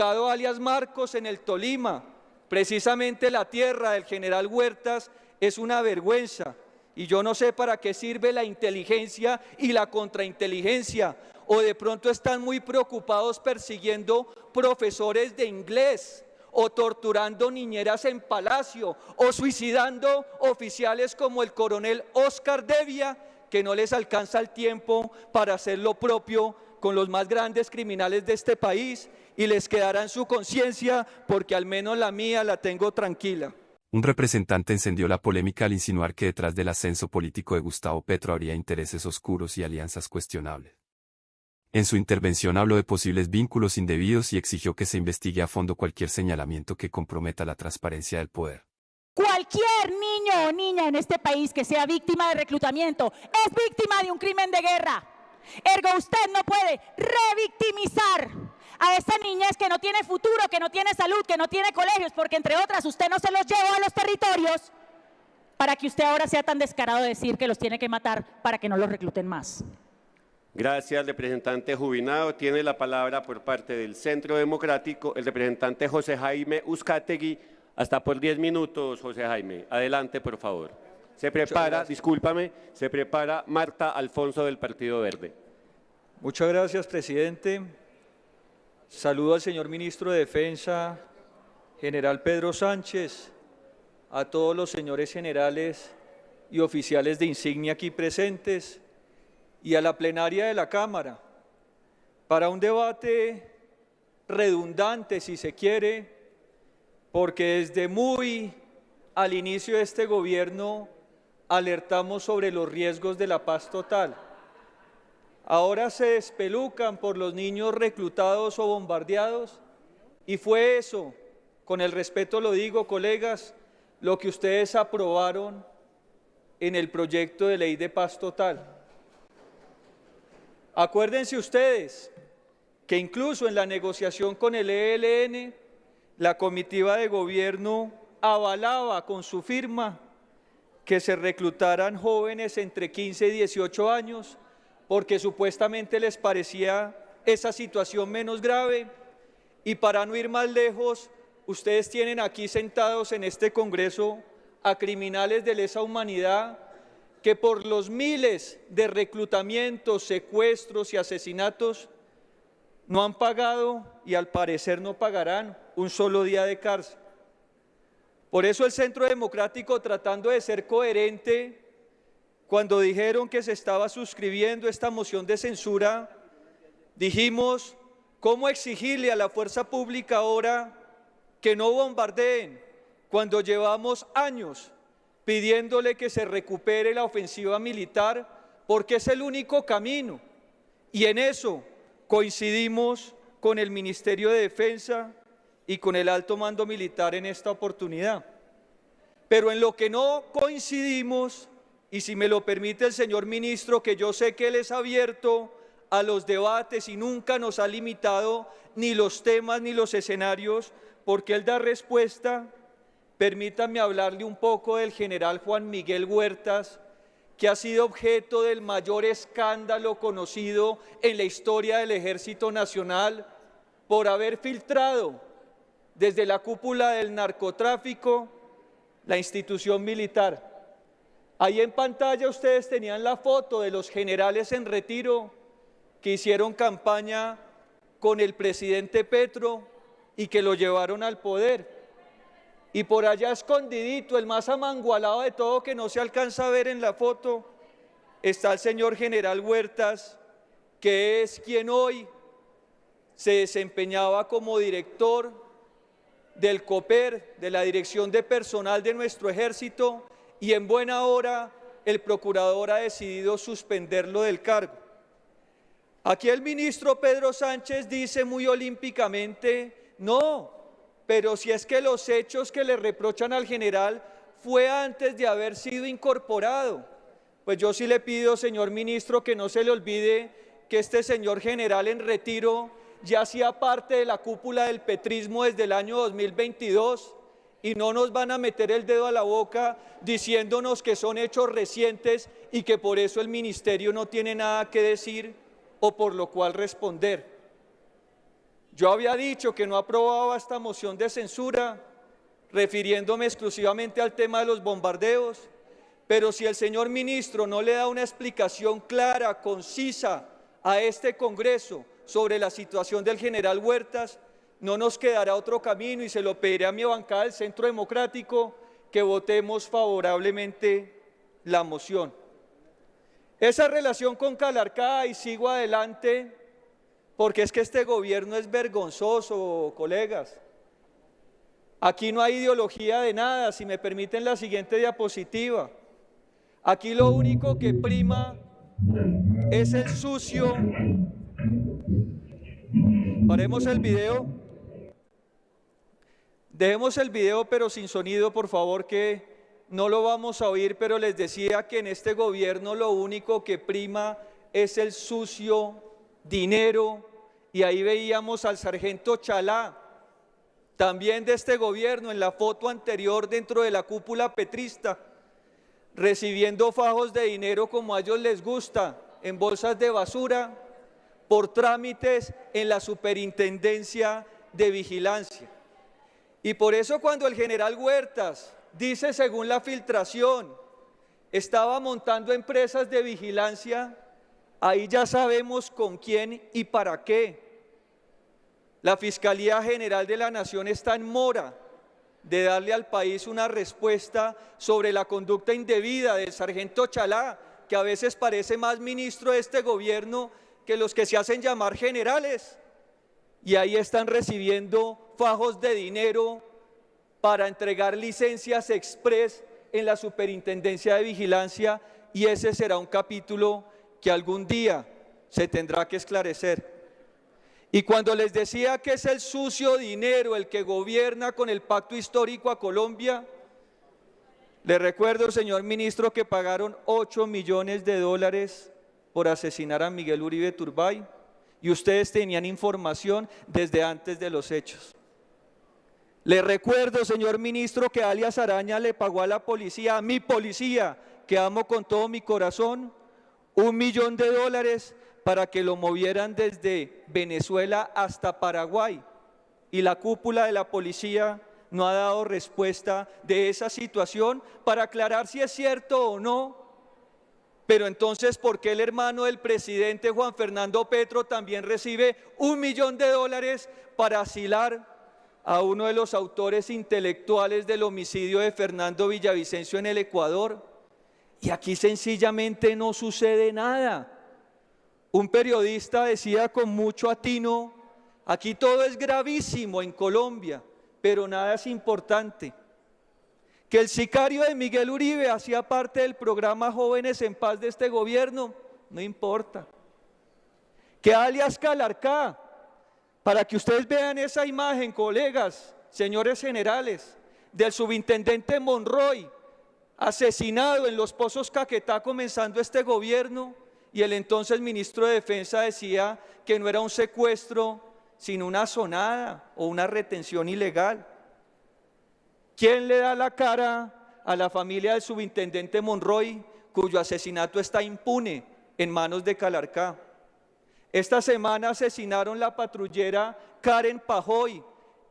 alias Marcos en el Tolima, precisamente la tierra del general Huertas, es una vergüenza. Y yo no sé para qué sirve la inteligencia y la contrainteligencia, o de pronto están muy preocupados persiguiendo profesores de inglés, o torturando niñeras en Palacio, o suicidando oficiales como el coronel Oscar Devia, que no les alcanza el tiempo para hacer lo propio con los más grandes criminales de este país, y les quedará en su conciencia, porque al menos la mía la tengo tranquila. Un representante encendió la polémica al insinuar que detrás del ascenso político de Gustavo Petro habría intereses oscuros y alianzas cuestionables. En su intervención habló de posibles vínculos indebidos y exigió que se investigue a fondo cualquier señalamiento que comprometa la transparencia del poder. Cualquier niño o niña en este país que sea víctima de reclutamiento es víctima de un crimen de guerra. Ergo, usted no puede revictimizar a esa niñez que no tiene futuro, que no tiene salud, que no tiene colegios, porque entre otras usted no se los llevó a los territorios para que usted ahora sea tan descarado de decir que los tiene que matar para que no los recluten más. Gracias, representante Jubinado. Tiene la palabra por parte del Centro Democrático el representante José Jaime Uzcategui. Hasta por 10 minutos, José Jaime. Adelante, por favor. Se prepara, discúlpame, se prepara Marta Alfonso del Partido Verde. Muchas gracias, presidente. Saludo al señor ministro de Defensa, general Pedro Sánchez, a todos los señores generales y oficiales de insignia aquí presentes y a la plenaria de la Cámara para un debate redundante, si se quiere, porque desde muy al inicio de este gobierno alertamos sobre los riesgos de la paz total. Ahora se despelucan por los niños reclutados o bombardeados, y fue eso, con el respeto lo digo, colegas, lo que ustedes aprobaron en el proyecto de ley de paz total. Acuérdense ustedes que incluso en la negociación con el ELN, la comitiva de gobierno avalaba con su firma que se reclutaran jóvenes entre 15 y 18 años, porque supuestamente les parecía esa situación menos grave. Y para no ir más lejos, ustedes tienen aquí sentados en este Congreso a criminales de lesa humanidad que por los miles de reclutamientos, secuestros y asesinatos no han pagado y al parecer no pagarán un solo día de cárcel. Por eso el Centro Democrático, tratando de ser coherente, cuando dijeron que se estaba suscribiendo esta moción de censura, dijimos, ¿cómo exigirle a la fuerza pública ahora que no bombardeen cuando llevamos años pidiéndole que se recupere la ofensiva militar, porque es el único camino? Y en eso coincidimos con el Ministerio de Defensa y con el alto mando militar en esta oportunidad. Pero en lo que no coincidimos, y si me lo permite el señor ministro, que yo sé que él es abierto a los debates y nunca nos ha limitado ni los temas ni los escenarios, porque él da respuesta, permítanme hablarle un poco del general Juan Miguel Huertas, que ha sido objeto del mayor escándalo conocido en la historia del Ejército Nacional por haber filtrado desde la cúpula del narcotráfico la institución militar. Ahí en pantalla ustedes tenían la foto de los generales en retiro que hicieron campaña con el presidente Petro y que lo llevaron al poder. Y por allá escondidito, el más amangualado de todo, que no se alcanza a ver en la foto, está el señor general Huertas, que es quien hoy se desempeñaba como director del COPER, de la Dirección de Personal de nuestro Ejército, y en buena hora el procurador ha decidido suspenderlo del cargo. Aquí el ministro Pedro Sánchez dice muy olímpicamente, no, pero si es que los hechos que le reprochan al general fue antes de haber sido incorporado. Pues yo sí le pido, señor ministro, que no se le olvide que este señor general en retiro ya hacía parte de la cúpula del petrismo desde el año 2022 y no nos van a meter el dedo a la boca diciéndonos que son hechos recientes y que por eso el ministerio no tiene nada que decir o por lo cual responder. Yo había dicho que no aprobaba esta moción de censura, refiriéndome exclusivamente al tema de los bombardeos, pero si el señor ministro no le da una explicación clara, concisa a este Congreso sobre la situación del general Huertas, no nos quedará otro camino y se lo pediré a mi bancada del Centro Democrático que votemos favorablemente la moción. Esa relación con Calarcá, y sigo adelante, porque es que este gobierno es vergonzoso, colegas. Aquí no hay ideología de nada, si me permiten la siguiente diapositiva. Aquí lo único que prima es el sucio. Paremos el video. Dejemos el video pero sin sonido, por favor, que no lo vamos a oír, pero les decía que en este gobierno lo único que prima es el sucio dinero, y ahí veíamos al sargento Chalá, también de este gobierno, en la foto anterior dentro de la cúpula petrista, recibiendo fajos de dinero como a ellos les gusta, en bolsas de basura, por trámites en la Superintendencia de Vigilancia. Y por eso cuando el general Huertas dice, según la filtración, estaba montando empresas de vigilancia, ahí ya sabemos con quién y para qué. La Fiscalía General de la Nación está en mora de darle al país una respuesta sobre la conducta indebida del sargento Chalá, que a veces parece más ministro de este gobierno que los que se hacen llamar generales. Y ahí están recibiendo fajos de dinero para entregar licencias express en la Superintendencia de Vigilancia, y ese será un capítulo que algún día se tendrá que esclarecer. Y cuando les decía que es el sucio dinero el que gobierna con el pacto histórico a Colombia, le recuerdo, señor ministro, que pagaron $8 millones por asesinar a Miguel Uribe Turbay, y ustedes tenían información desde antes de los hechos. Le recuerdo, señor ministro, que alias Araña le pagó a la policía, a mi policía, que amo con todo mi corazón, $1 millón para que lo movieran desde Venezuela hasta Paraguay, y la cúpula de la policía no ha dado respuesta de esa situación para aclarar si es cierto o no. Pero entonces, ¿por qué el hermano del presidente Juan Fernando Petro también recibe $1 millón para asilar a uno de los autores intelectuales del homicidio de Fernando Villavicencio en el Ecuador? Y aquí sencillamente no sucede nada. Un periodista decía con mucho atino, aquí todo es gravísimo en Colombia, pero nada es importante. Que el sicario de Miguel Uribe hacía parte del programa Jóvenes en Paz de este gobierno, no importa. Que alias Calarcá, para que ustedes vean esa imagen, colegas, señores generales, del subintendente Monroy, asesinado en los Pozos Caquetá comenzando este gobierno, y el entonces ministro de Defensa decía que no era un secuestro, sino una zonada o una retención ilegal. ¿Quién le da la cara a la familia del subintendente Monroy, cuyo asesinato está impune en manos de Calarcá? Esta semana asesinaron la patrullera Karen Pajoy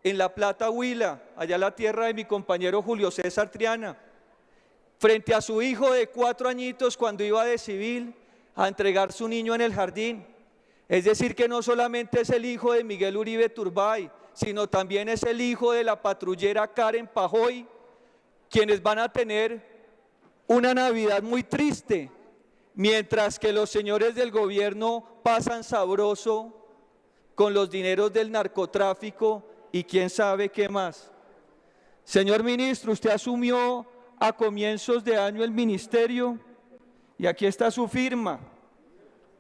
en La Plata, Huila, allá la tierra de mi compañero Julio César Triana, frente a su hijo de 4 añitos cuando iba de civil a entregar su niño en el jardín. Es decir, que no solamente es el hijo de Miguel Uribe Turbay, sino también es el hijo de la patrullera Karen Pajoy, quienes van a tener una Navidad muy triste, mientras que los señores del gobierno pasan sabroso con los dineros del narcotráfico y quién sabe qué más. Señor ministro, usted asumió a comienzos de año el ministerio y aquí está su firma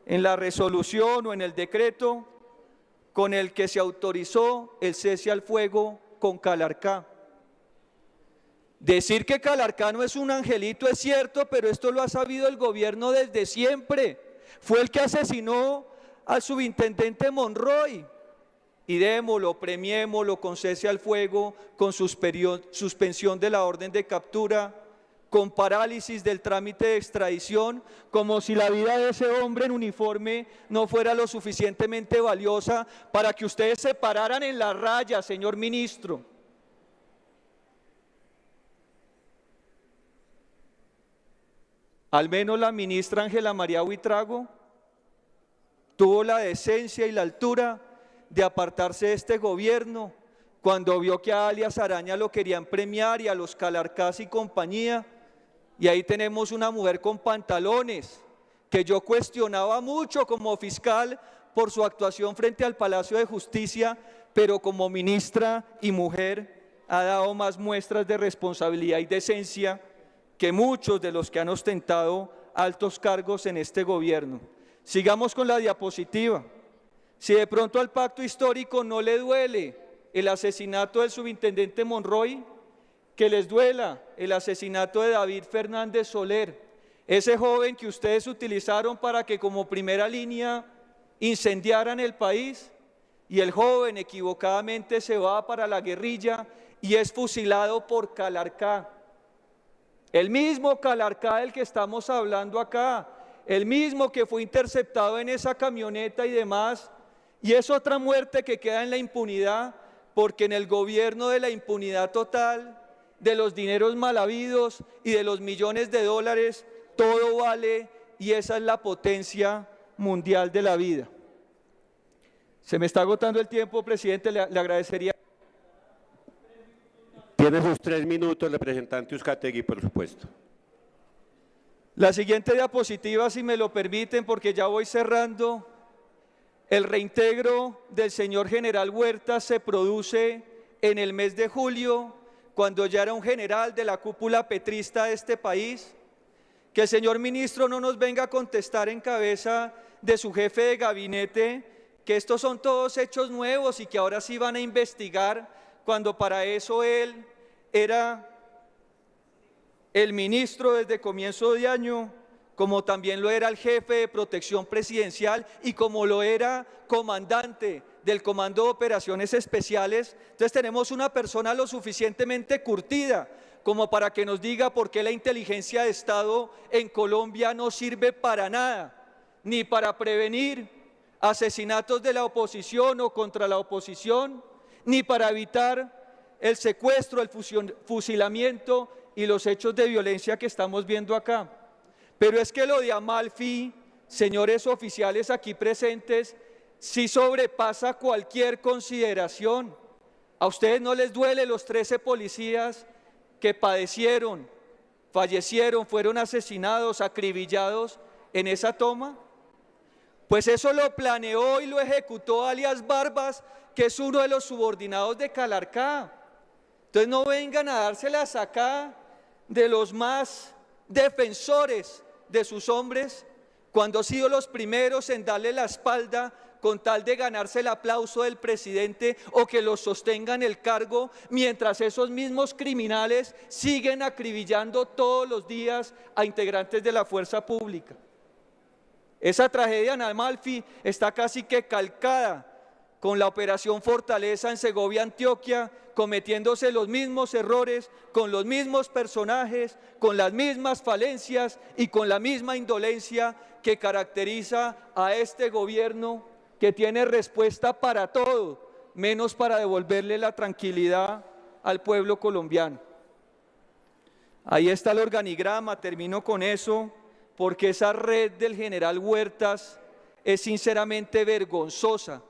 en la resolución o en el decreto con el que se autorizó el cese al fuego con Calarcá. Decir que Calarcá no es un angelito es cierto, pero esto lo ha sabido el gobierno desde siempre. Fue el que asesinó al subintendente Monroy. Y démoslo, premiémoslo con cese al fuego, con suspensión de la orden de captura, con parálisis del trámite de extradición, como si la vida de ese hombre en uniforme no fuera lo suficientemente valiosa para que ustedes se pararan en la raya, señor ministro. Al menos la ministra Ángela María Buitrago tuvo la decencia y la altura de apartarse de este gobierno cuando vio que a alias Araña lo querían premiar y a los Calarcás y compañía. Y ahí tenemos una mujer con pantalones que yo cuestionaba mucho como fiscal por su actuación frente al Palacio de Justicia, pero como ministra y mujer ha dado más muestras de responsabilidad y decencia que muchos de los que han ostentado altos cargos en este gobierno. Sigamos con la diapositiva. Si de pronto al pacto histórico no le duele el asesinato del subintendente Monroy, que les duela el asesinato de David Fernández Soler, ese joven que ustedes utilizaron para que como primera línea incendiaran el país, y el joven equivocadamente se va para la guerrilla y es fusilado por Calarcá. El mismo Calarcá del que estamos hablando acá, el mismo que fue interceptado en esa camioneta y demás, y es otra muerte que queda en la impunidad, porque en el gobierno de la impunidad total, de los dineros mal habidos y de los millones de dólares, todo vale, y esa es la potencia mundial de la vida. Se me está agotando el tiempo, presidente, le agradecería. Tiene sus 3 minutos, representante Uzcategui, por supuesto. La siguiente diapositiva, si me lo permiten, porque ya voy cerrando. El reintegro del señor general Huerta se produce en el mes de julio, cuando ya era un general de la cúpula petrista de este país. Que el señor ministro no nos venga a contestar en cabeza de su jefe de gabinete que estos son todos hechos nuevos y que ahora sí van a investigar, cuando para eso él era el ministro desde comienzo de año, como también lo era el jefe de protección presidencial y como lo era comandante del Comando de Operaciones Especiales. Entonces tenemos una persona lo suficientemente curtida como para que nos diga por qué la inteligencia de Estado en Colombia no sirve para nada, ni para prevenir asesinatos de la oposición o contra la oposición, ni para evitar el secuestro, el fusilamiento y los hechos de violencia que estamos viendo acá. Pero es que lo de Amalfi, señores oficiales aquí presentes, sí sobrepasa cualquier consideración. ¿A ustedes no les duele los 13 policías que padecieron, fallecieron, fueron asesinados, acribillados en esa toma? Pues eso lo planeó y lo ejecutó alias Barbas, que es uno de los subordinados de Calarcá. Entonces no vengan a dárselas acá de los más defensores de sus hombres, cuando han sido los primeros en darle la espalda con tal de ganarse el aplauso del presidente o que los sostengan el cargo, mientras esos mismos criminales siguen acribillando todos los días a integrantes de la fuerza pública. Esa tragedia en Amalfi está casi que calcada con la operación Fortaleza en Segovia, Antioquia, cometiéndose los mismos errores, con los mismos personajes, con las mismas falencias y con la misma indolencia que caracteriza a este gobierno, que tiene respuesta para todo, menos para devolverle la tranquilidad al pueblo colombiano. Ahí está el organigrama, termino con eso, porque esa red del general Huertas es sinceramente vergonzosa.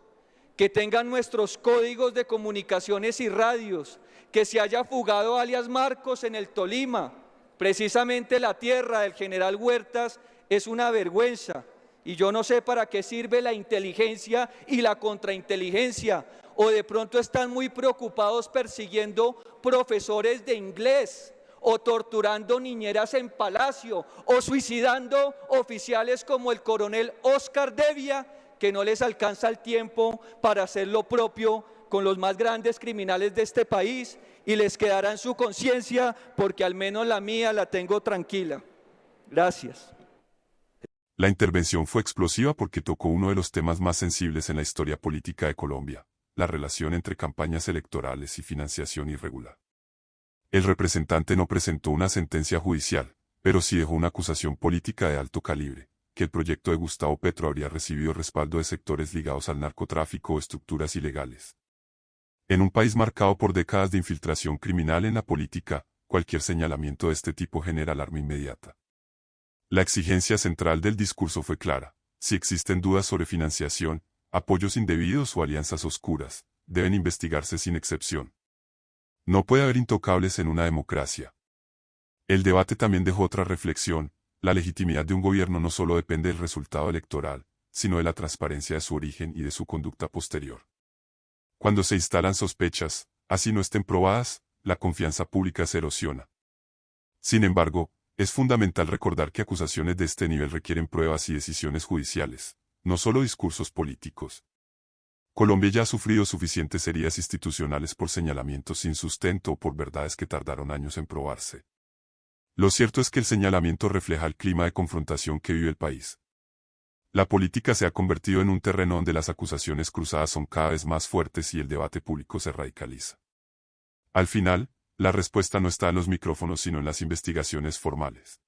Que tengan nuestros códigos de comunicaciones y radios, que se haya fugado alias Marcos en el Tolima, precisamente la tierra del general Huertas, es una vergüenza. Y yo no sé para qué sirve la inteligencia y la contrainteligencia, o de pronto están muy preocupados persiguiendo profesores de inglés, o torturando niñeras en Palacio, o suicidando oficiales como el coronel Oscar Devia, que no les alcanza el tiempo para hacer lo propio con los más grandes criminales de este país, y les quedará en su conciencia, porque al menos la mía la tengo tranquila. Gracias. La intervención fue explosiva porque tocó uno de los temas más sensibles en la historia política de Colombia, la relación entre campañas electorales y financiación irregular. El representante no presentó una sentencia judicial, pero sí dejó una acusación política de alto calibre, que el proyecto de Gustavo Petro habría recibido respaldo de sectores ligados al narcotráfico o estructuras ilegales. En un país marcado por décadas de infiltración criminal en la política, cualquier señalamiento de este tipo genera alarma inmediata. La exigencia central del discurso fue clara: si existen dudas sobre financiación, apoyos indebidos o alianzas oscuras, deben investigarse sin excepción. No puede haber intocables en una democracia. El debate también dejó otra reflexión: la legitimidad de un gobierno no solo depende del resultado electoral, sino de la transparencia de su origen y de su conducta posterior. Cuando se instalan sospechas, así no estén probadas, la confianza pública se erosiona. Sin embargo, es fundamental recordar que acusaciones de este nivel requieren pruebas y decisiones judiciales, no solo discursos políticos. Colombia ya ha sufrido suficientes heridas institucionales por señalamientos sin sustento o por verdades que tardaron años en probarse. Lo cierto es que el señalamiento refleja el clima de confrontación que vive el país. La política se ha convertido en un terreno donde las acusaciones cruzadas son cada vez más fuertes y el debate público se radicaliza. Al final, la respuesta no está en los micrófonos sino en las investigaciones formales.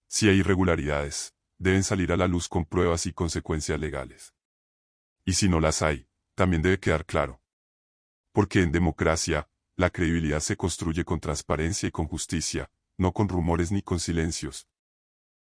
Si hay irregularidades, deben salir a la luz con pruebas y consecuencias legales. Y si no las hay, también debe quedar claro. Porque en democracia, la credibilidad se construye con transparencia y con justicia, no con rumores ni con silencios.